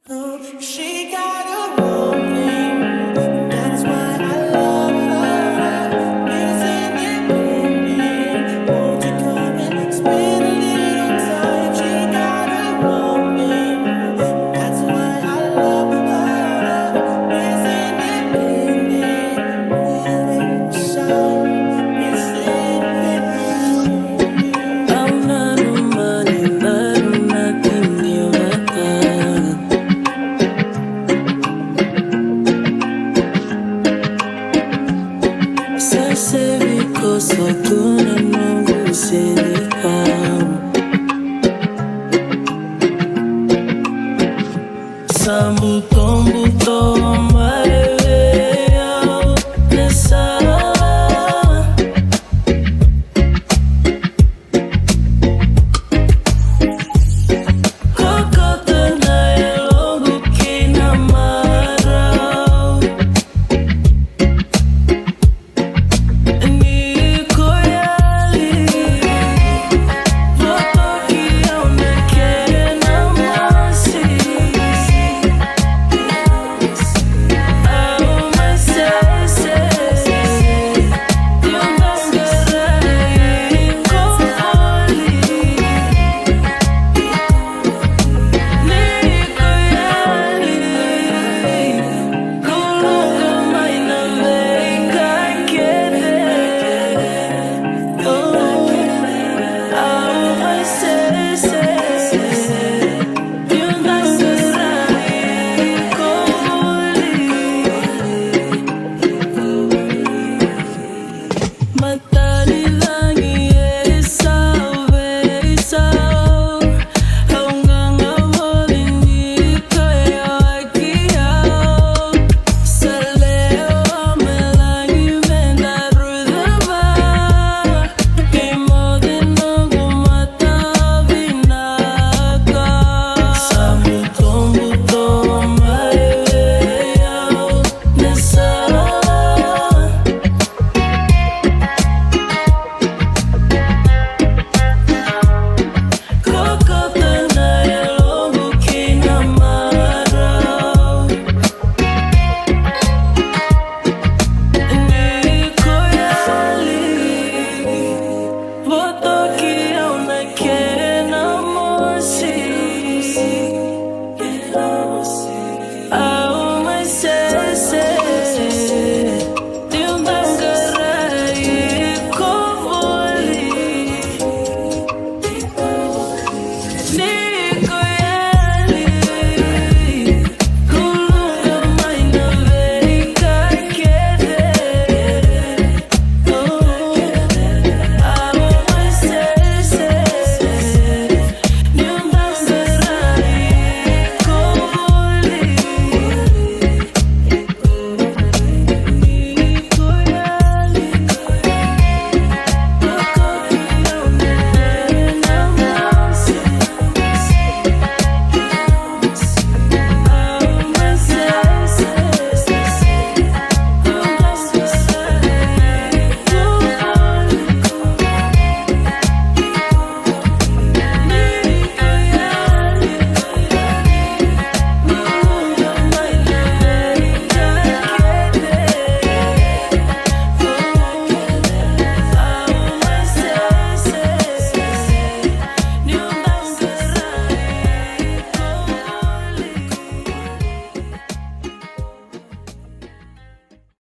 She got a rolling, that's why I love her. Isn't it moving? Won't you come and spend a little time? She got a rolling, that's why I love her. Isn't it moving? Moving shine, isn't it? I'm not a money, not nothing you like that. Se because I don't know who's in it now. Sambuton buton